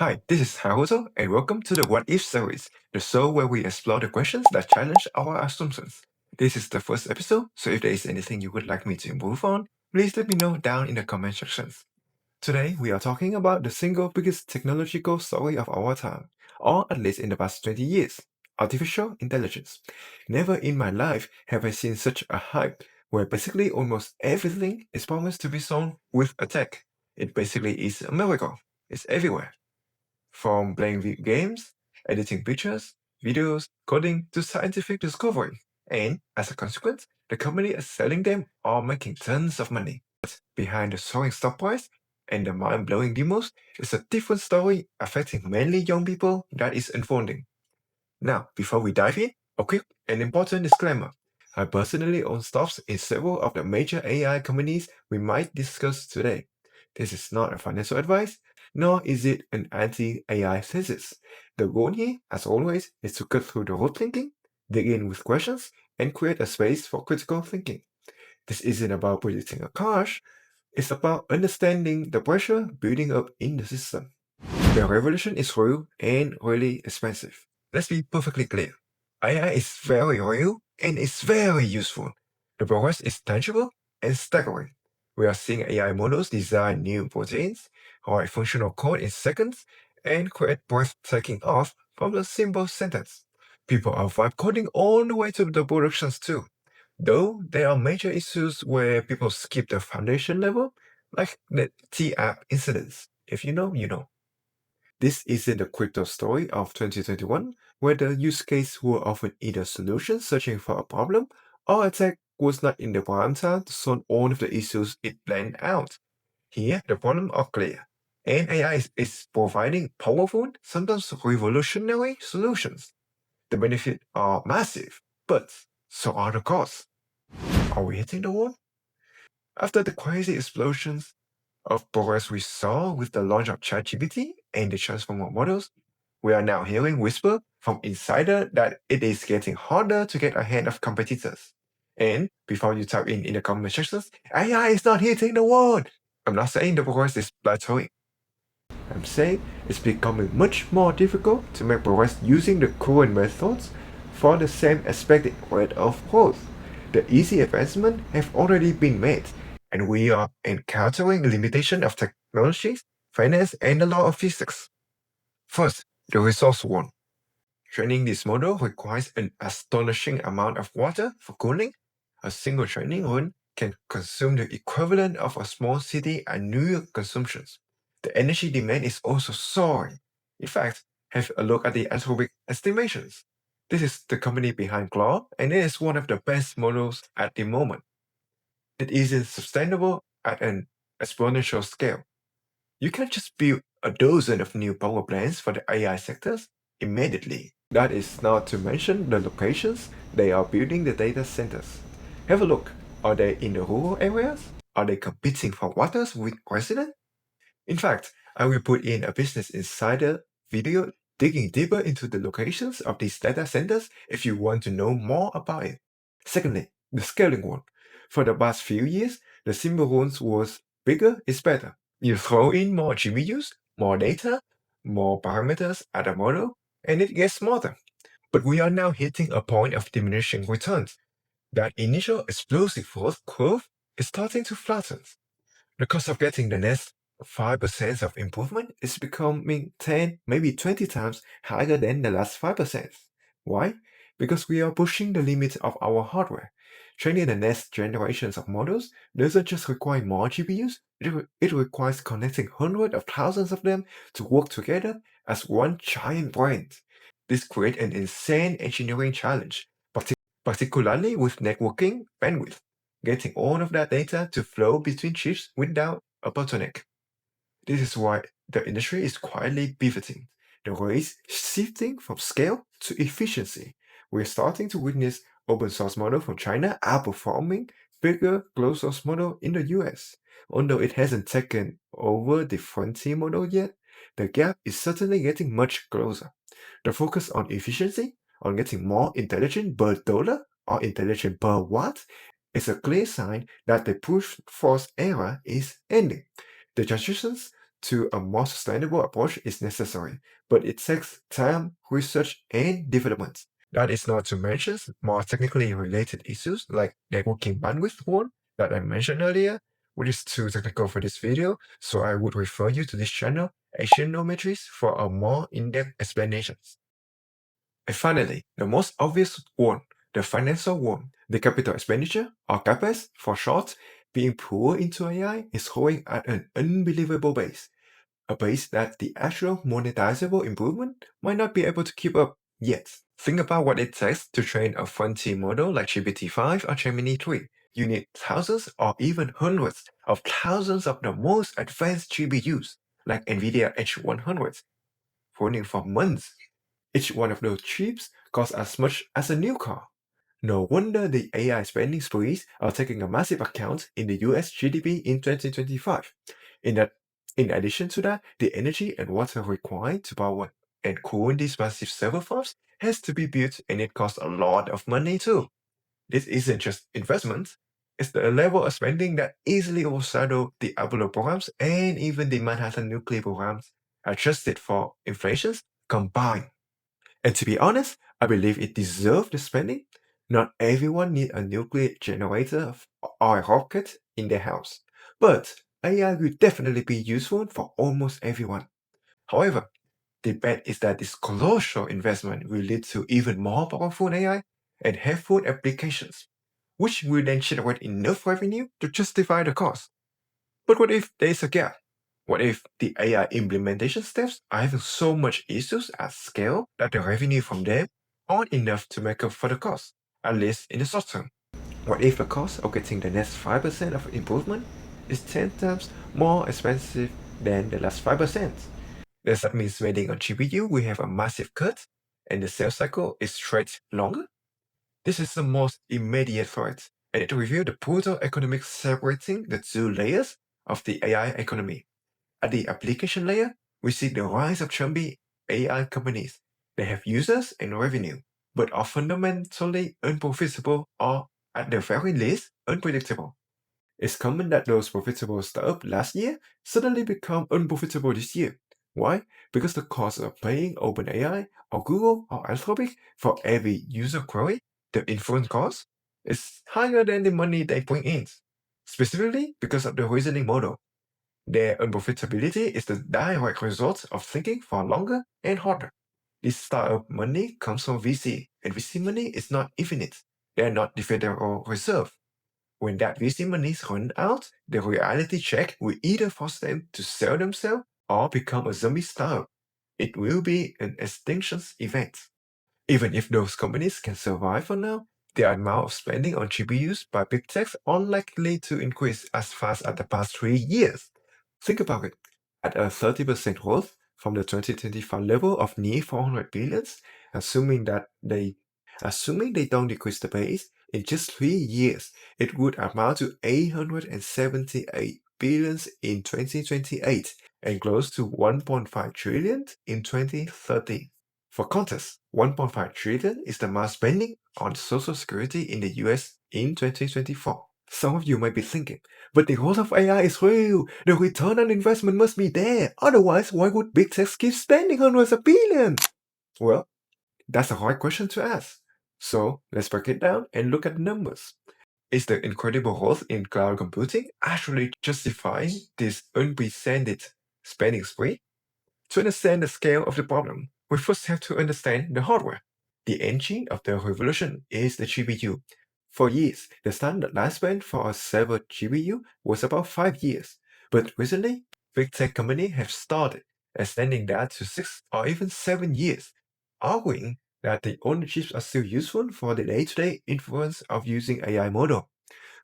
Hi, this is Haruto, and welcome to the What If series, the show where we explore the questions that challenge our assumptions. This is the first episode, so if there is anything you would like me to improve on, please let me know down in the comment sections. Today, we are talking about the single biggest technological story of our time, or at least in the past 20 years artificial intelligence. Never in my life have I seen such a hype where basically almost everything is promised to be solved with a tech. It basically is a miracle. It's everywhere. From playing video games, editing pictures, videos, coding to scientific discovery. And as a consequence, the company is selling them or making tons of money. Behind the soaring stock price and the mind-blowing demos is a different story affecting mainly young people that is unfolding. Now, before we dive in, a quick and important disclaimer. I personally own stocks in several of the major AI companies we might discuss today. This is not a financial advice, nor is it an anti-AI thesis. The goal here, as always, is to cut through the rote thinking, dig in with questions, and create a space for critical thinking. This isn't about predicting a crash, it's about understanding the pressure building up in the system. The revolution is real and really expensive. Let's be perfectly clear. AI is very real and it's very useful. The progress is tangible and staggering. We are seeing AI models design new proteins, write functional code in seconds, and create breathtaking art from a simple sentence. People are vibe coding all the way to the productions too. Though there are major issues where people skip the foundation level, like the T-app incidents. If you know, you know. This isn't the crypto story of 2021, where the use case were often either solutions searching for a problem or a tech was not in the prime time to solve all of the issues it planned out. Here, the problems are clear, and AI is providing powerful, sometimes revolutionary solutions. The benefits are massive, but so are the costs. Are we hitting the wall? After the crazy explosions of progress we saw with the launch of ChatGPT and the transformer models, we are now hearing whisper from insider that it is getting harder to get ahead of competitors. And before you type in the comment sections, AI is not hitting the wall. I'm not saying the progress is plateauing. I'm saying it's becoming much more difficult to make progress using the current methods for the same expected rate of growth. The easy advancements have already been made, and we are encountering limitation of technologies, finance, and the law of physics. First, the resource one. Training this model requires an astonishing amount of water for cooling. A single training run can consume the equivalent of a small city and New York consumptions. The energy demand is also soaring. In fact, have a look at the anthropic estimations. This is the company behind Claude, and it is one of the best models at the moment. It isn't sustainable at an exponential scale. You can't just build a dozen of new power plants for the AI sectors immediately. That is not to mention the locations they are building the data centers. Have a look. Are they in the rural areas? Are they competing for waters with residents? In fact, I will put in a Business Insider video digging deeper into the locations of these data centers if you want to know more about it. Secondly, the scaling one. For the past few years, the simple rules was bigger is better. You throw in more GPUs, more data, more parameters at a model, and it gets smarter. But we are now hitting a point of diminishing returns. That initial explosive growth curve is starting to flatten. The cost of getting the next 5% of improvement is becoming 10, maybe 20 times higher than the last 5%. Why? Because we are pushing the limits of our hardware. Training the next generations of models doesn't just require more GPUs, it requires connecting hundreds of thousands of them to work together as one giant brain. This creates an insane engineering challenge, particularly with networking bandwidth, getting all of that data to flow between chips without a bottleneck. This is why the industry is quietly pivoting. The race shifting from scale to efficiency. We're starting to witness open source model from China outperforming bigger closed source model in the US. Although it hasn't taken over the frontier model yet, the gap is certainly getting much closer. The focus on efficiency, on getting more intelligent per dollar or intelligent per watt, is a clear sign that the brute force era is ending. The transitions to a more sustainable approach is necessary, but it takes time, research, and development. That is not to mention more technically related issues like networking bandwidth one that I mentioned earlier, which is too technical for this video, so I would refer you to this channel, Axionometries, for a more in-depth explanations. And finally, the most obvious one, the financial one, the capital expenditure, or CapEx for short, being poured into AI is growing at an unbelievable pace, a pace that the actual monetizable improvement might not be able to keep up yet. Think about what it takes to train a frontier model like GPT-5 or Gemini 3. You need thousands or even hundreds of thousands of the most advanced GPUs, like NVIDIA H100s, running for months. Each one of those chips costs as much as a new car. No wonder the AI spending sprees are taking a massive account in the US GDP in 2025. In addition to that, the energy and water required to power and cool these massive server farms has to be built, and it costs a lot of money too. This isn't just investment, it's the level of spending that easily overshadow the Apollo programs and even the Manhattan nuclear programs, adjusted for inflations combined. And to be honest, I believe it deserves the spending. Not everyone needs a nuclear generator or a rocket in their house, but AI will definitely be useful for almost everyone. However, the bet is that this colossal investment will lead to even more powerful AI and helpful applications, which will then generate enough revenue to justify the cost. But what if there is a gap? What if the AI implementation steps are having so much issues at scale that the revenue from them aren't enough to make up for the cost, at least in the short term? What if the cost of getting the next 5% of improvement is 10 times more expensive than the last 5%? Does that mean waiting on GPU will have a massive cut and the sales cycle is stretched longer? This is the most immediate threat, and it reveals the brutal economics separating the two layers of the AI economy. At the application layer, we see the rise of chubby AI companies. They have users and revenue, but are fundamentally unprofitable or, at the very least, unpredictable. It's common that those profitable startups last year suddenly become unprofitable this year. Why? Because the cost of paying OpenAI or Google or Anthropic for every user query, the inference cost, is higher than the money they bring in. Specifically because of the reasoning model. Their unprofitability is the direct result of thinking for longer and harder. This startup money comes from VC, and VC money is not infinite. They are not the Federal Reserve. When that VC money runs out, the reality check will either force them to sell themselves or become a zombie startup. It will be an extinction event. Even if those companies can survive for now, the amount of spending on GPUs by big techs unlikely to increase as fast as the past 3 years. Think about it. At a 30% growth from the 2025 level of near 400 billions, assuming that they assuming they don't decrease the pace, in just 3 years, it would amount to 878 billions in 2028 and close to 1.5 trillion in 2030. For context, 1.5 trillion is the mass spending on Social Security in the US in 2024. Some of you might be thinking, but the growth of AI is real. The return on investment must be there. Otherwise, why would big tech keep spending hundreds of billions? Well, that's a hard question to ask. So let's break it down and look at the numbers. Is the incredible growth in cloud computing actually justifying this unprecedented spending spree? To understand the scale of the problem, we first have to understand the hardware. The engine of the revolution is the GPU. For years, the standard lifespan for a server GPU was about 5 years, but recently, big tech companies have started extending that to 6 or even 7 years, arguing that the older chips are still useful for the day-to-day influence of using AI model.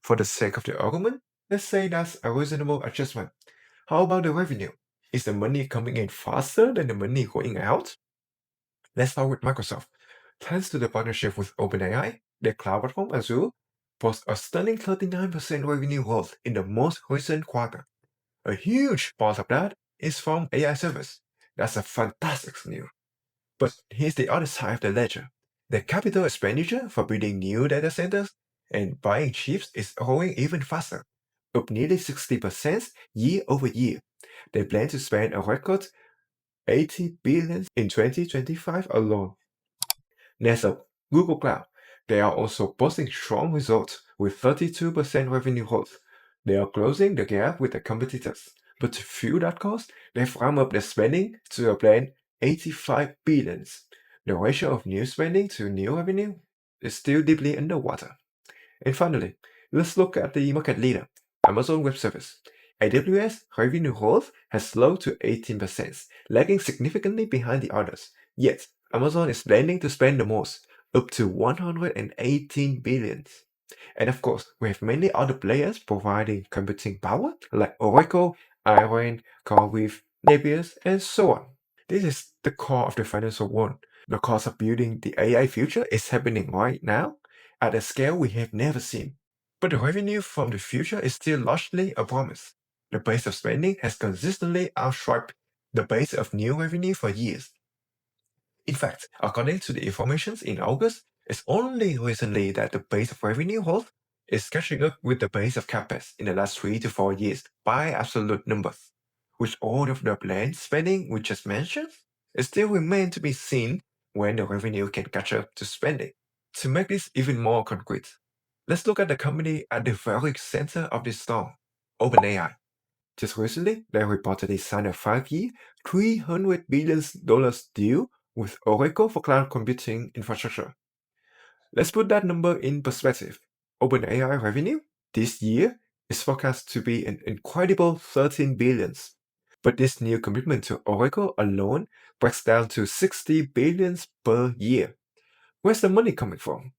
For the sake of the argument, let's say that's a reasonable adjustment. How about the revenue? Is the money coming in faster than the money going out? Let's start with Microsoft. Thanks to the partnership with OpenAI, their cloud platform Azure posts a stunning 39% revenue growth in the most recent quarter. A huge part of that is from AI servers. That's a fantastic news. But here's the other side of the ledger. The capital expenditure for building new data centers and buying chips is growing even faster. up nearly 60% year over year. They plan to spend a record $80 billion in 2025 alone. Next up, Google Cloud. They are also posting strong results with 32% revenue growth. They are closing the gap with their competitors. But to fuel that cost, they've ramped up their spending to a planned $85 billion. The ratio of new spending to new revenue is still deeply underwater. And finally, let's look at the market leader, Amazon Web Service. AWS revenue growth has slowed to 18%, lagging significantly behind the others. Yet, Amazon is planning to spend the most, up to $118 billion. And of course, we have many other players providing computing power, like Oracle, Iron, CoreWeave, Nebius, and so on. This is the core of the financial world. The cost of building the AI future is happening right now at a scale we have never seen. But the revenue from the future is still largely a promise. The base of spending has consistently outstripped the base of new revenue for years. In fact, according to the information in August, it's only recently that the base of revenue growth is catching up with the base of CapEx in the last 3 to 4 years by absolute numbers. With all of the planned spending we just mentioned, it still remains to be seen when the revenue can catch up to spending. To make this even more concrete, let's look at the company at the very center of this storm, OpenAI. Just recently, they reportedly signed a 5-year, $300 billion deal with Oracle for cloud computing infrastructure. Let's put that number in perspective. OpenAI revenue this year is forecast to be an incredible $13 billion. But this new commitment to Oracle alone breaks down to $60 billion per year. Where's the money coming from?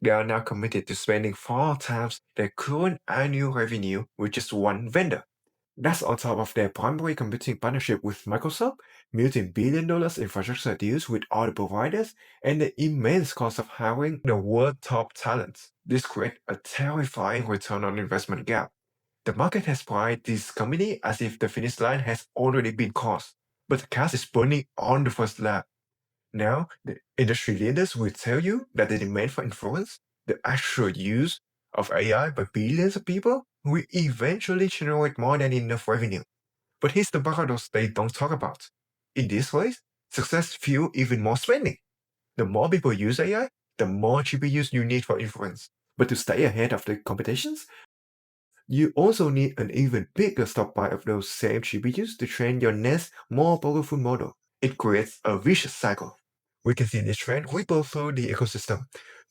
They are now committed to spending 4 times their current annual revenue with just one vendor. That's on top of their primary computing partnership with Microsoft, multi-billion dollars infrastructure deals with other providers, and the immense cost of hiring the world's top talent. This creates a terrifying return on investment gap. The market has priced this company as if the finish line has already been crossed, but the gas is burning on the first lap. Now, the industry leaders will tell you that the demand for influence, the actual use of AI by billions of people, will eventually generate more than enough revenue. But here's the paradox they don't talk about. In this way, success fuels even more spending. The more people use AI, the more GPUs you need for inference. But to stay ahead of the competitions, you also need an even bigger stockpile of those same GPUs to train your next, more powerful model. It creates a vicious cycle. We can see this trend ripple through the ecosystem.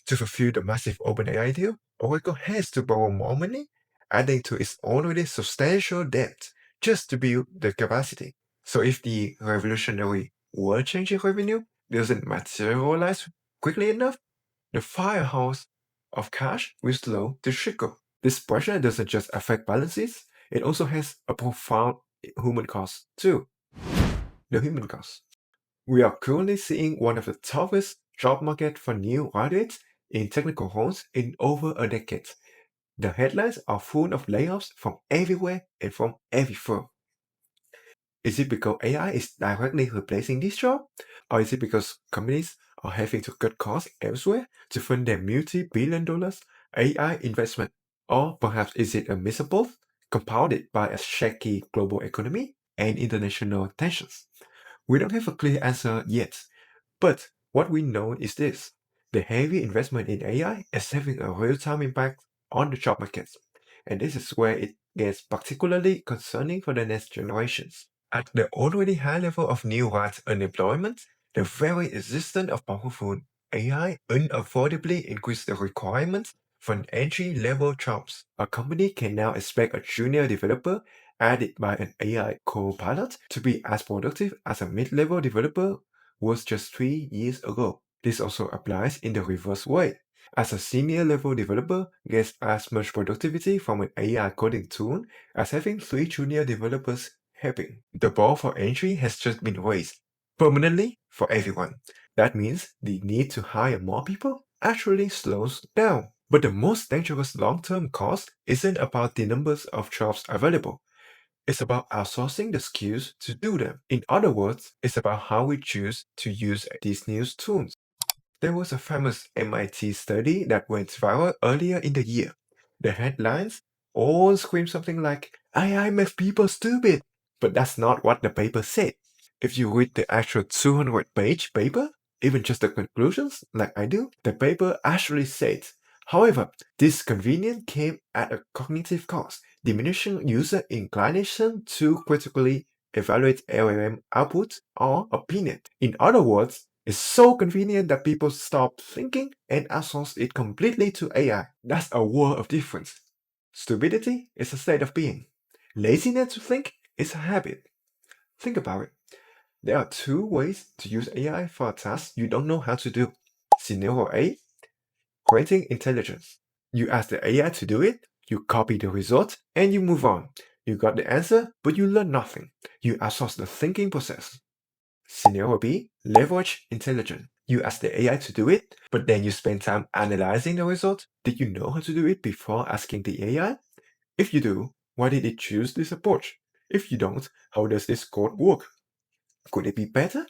To fulfill the massive OpenAI deal, Oracle has to borrow more money, adding to its already substantial debt just to build the capacity. So if the revolutionary world-changing revenue doesn't materialize quickly enough, the firehouse of cash will slow to trickle. This pressure doesn't just affect balances, it also has a profound human cost too. The human cost. We are currently seeing one of the toughest job market for new graduates in technical roles in over a decade. The headlines are full of layoffs from everywhere and from every firm. Is it because AI is directly replacing this job? Or is it because companies are having to cut costs elsewhere to fund their multi-billion dollars AI investment? Or perhaps is it a mix of both, compounded by a shaky global economy and international tensions? We don't have a clear answer yet, but what we know is this. The heavy investment in AI is having a real-time impact on the job market, and this is where it gets particularly concerning for the next generations. At the already high level of new white unemployment, the very existence of powerful AI unavoidably increased the requirements for entry-level jobs. A company can now expect a junior developer added by an AI co-pilot to be as productive as a mid-level developer was just 3 years ago. This also applies in the reverse way. As a senior level developer gets as much productivity from an AI coding tool as having 3 junior developers helping. The bar for entry has just been raised permanently for everyone. That means the need to hire more people actually slows down. But the most dangerous long-term cost isn't about the numbers of jobs available. It's about outsourcing the skills to do them. In other words, it's about how we choose to use these new tools. There was a famous MIT study that went viral earlier in the year. The headlines all scream something like, AI makes people stupid. But that's not what the paper said. If you read the actual 200-page paper, even just the conclusions, like I do, the paper actually says, however, this convenience came at a cognitive cost, diminishing user inclination to critically evaluate LLM output or opinion. In other words, it's so convenient that people stop thinking and outsource it completely to AI. That's a world of difference. Stupidity is a state of being. Laziness to think is a habit. Think about it. There are two ways to use AI for a task you don't know how to do. Scenario A, creating intelligence. You ask the AI to do it, you copy the result, and you move on. You got the answer, but you learn nothing. You outsource the thinking process. Scenario B, leverage intelligence. You ask the AI to do it, but then you spend time analyzing the result. Did you know how to do it before asking the AI? If you do, why did it choose this approach? If you don't, how does this code work? Could it be better?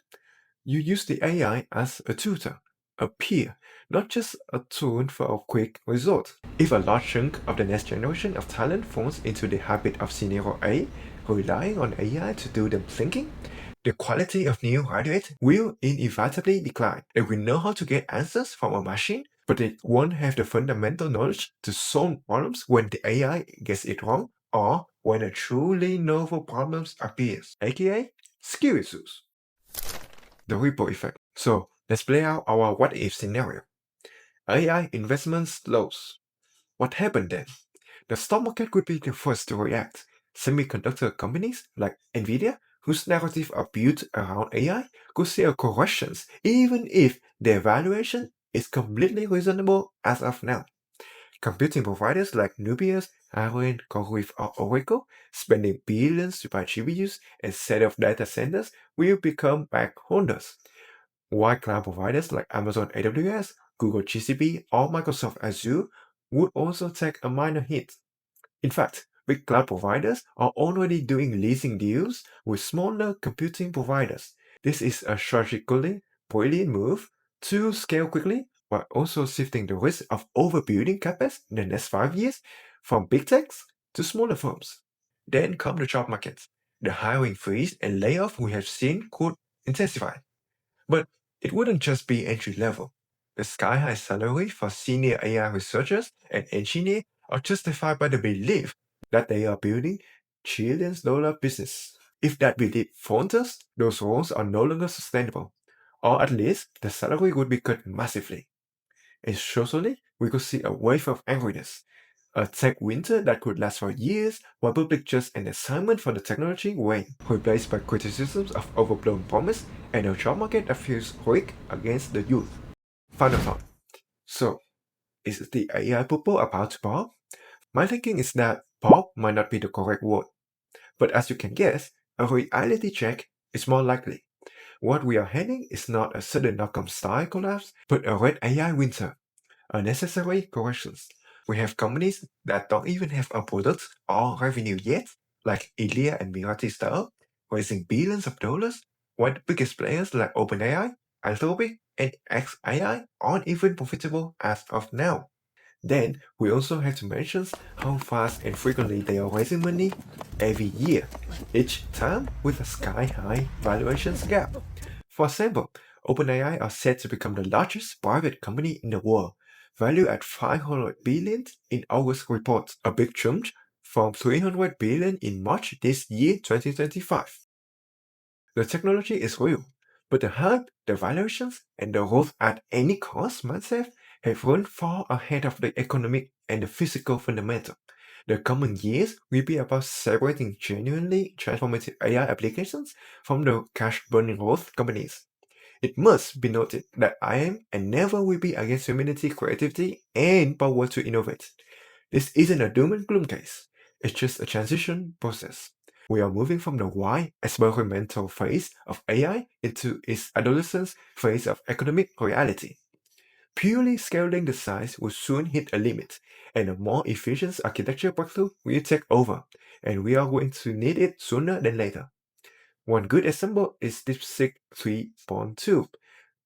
You use the AI as a tutor, a peer, not just a tool for a quick result. If a large chunk of the next generation of talent falls into the habit of scenario A, relying on AI to do the thinking, the quality of new graduates will inevitably decline. They will know how to get answers from a machine, but they won't have the fundamental knowledge to solve problems when the AI gets it wrong or when a truly novel problem appears, aka skill issues. The ripple effect. So let's play out our what if scenario. AI investment slows. What happened then? The stock market could be the first to react. Semiconductor companies like Nvidia, whose narrative are built around AI, could see a corrections even if their valuation is completely reasonable as of now. Computing providers like Nubius, Aaron, CoreWeave, or Oracle, spending billions to buy GPUs and set up data centers, will become back holders. While cloud providers like Amazon AWS, Google GCP, or Microsoft Azure would also take a minor hit. In fact, big cloud providers are already doing leasing deals with smaller computing providers. This is a strategically brilliant move to scale quickly while also shifting the risk of overbuilding CapEx in the next 5 years from big techs to smaller firms. Then come the job market. The hiring freeze and layoff we have seen could intensify. But it wouldn't just be entry level. The sky high salary for senior AI researchers and engineers are justified by the belief that they are building trillion-dollar business. If that belief falters, those roles are no longer sustainable, or at least the salary would be cut massively. And socially, we could see a wave of angriness, a tech winter that could last for years while public trust and excitement for the technology wane, replaced by criticisms of overblown promise and a job market that feels weak against the youth. Final thought. So, is the AI bubble about to pop? My thinking is that pop might not be the correct word, but as you can guess, a reality check is more likely. What we are heading is not a sudden knock-on style collapse, but a red AI winter. Unnecessary corrections. We have companies that don't even have a product or revenue yet, like Ilia and Mirati style, raising billions of dollars, while the biggest players like OpenAI, Anthropic, and XAI aren't even profitable as of now. Then we also have to mention how fast and frequently they are raising money every year, each time with a sky-high valuations gap. For example, OpenAI are set to become the largest private company in the world, valued at 500 billion in August report, a big jump from 300 billion in March this year 2025. The technology is real, but the hype, the valuations, and the growth at any cost mindset have run far ahead of the economic and the physical fundamental. The coming years will be about separating genuinely transformative AI applications from the cash-burning growth companies. It must be noted that I am and never will be against humanity, creativity, and power to innovate. This isn't a doom and gloom case. It's just a transition process. We are moving from the wild experimental phase of AI into its adolescence phase of economic reality. Purely scaling the size will soon hit a limit, and a more efficient architecture breakthrough will take over, and we are going to need it sooner than later. One good example is DeepSeek 3.2,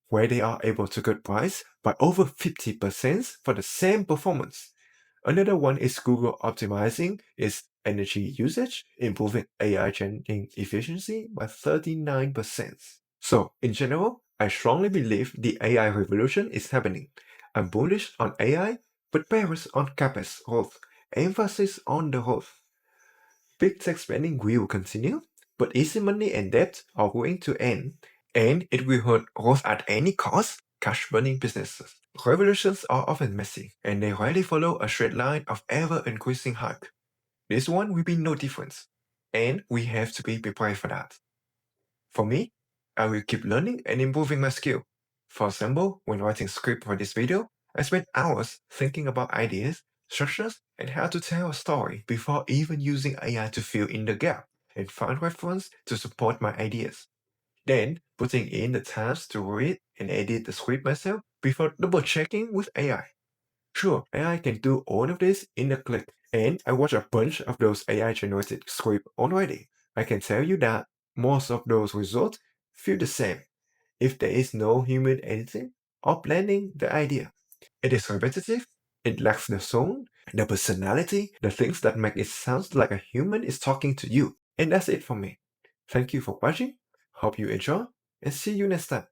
where they are able to cut price by over 50% for the same performance. Another one is Google optimizing its energy usage, improving AI training efficiency by 39%. So, in general, I strongly believe the AI revolution is happening. I'm bullish on AI, but bearish on CapEx growth, emphasis on the growth. Big tech spending will continue, but easy money and debt are going to end, and it will hurt growth at any cost, cash burning businesses. Revolutions are often messy, and they rarely follow a straight line of ever increasing hype. This one will be no different, and we have to be prepared for that. For me, I will keep learning and improving my skill. For example, when writing script for this video, I spent hours thinking about ideas, structures, and how to tell a story before even using AI to fill in the gap and find reference to support my ideas. Then, putting in the time to read and edit the script myself before double checking with AI. Sure, AI can do all of this in a click, and I watched a bunch of those AI generated scripts already. I can tell you that most of those results feel the same if there is no human editing or planning the idea. It is repetitive, it lacks the soul, the personality, the things that make it sound like a human is talking to you. And that's it for me. Thank you for watching, hope you enjoy, and see you next time.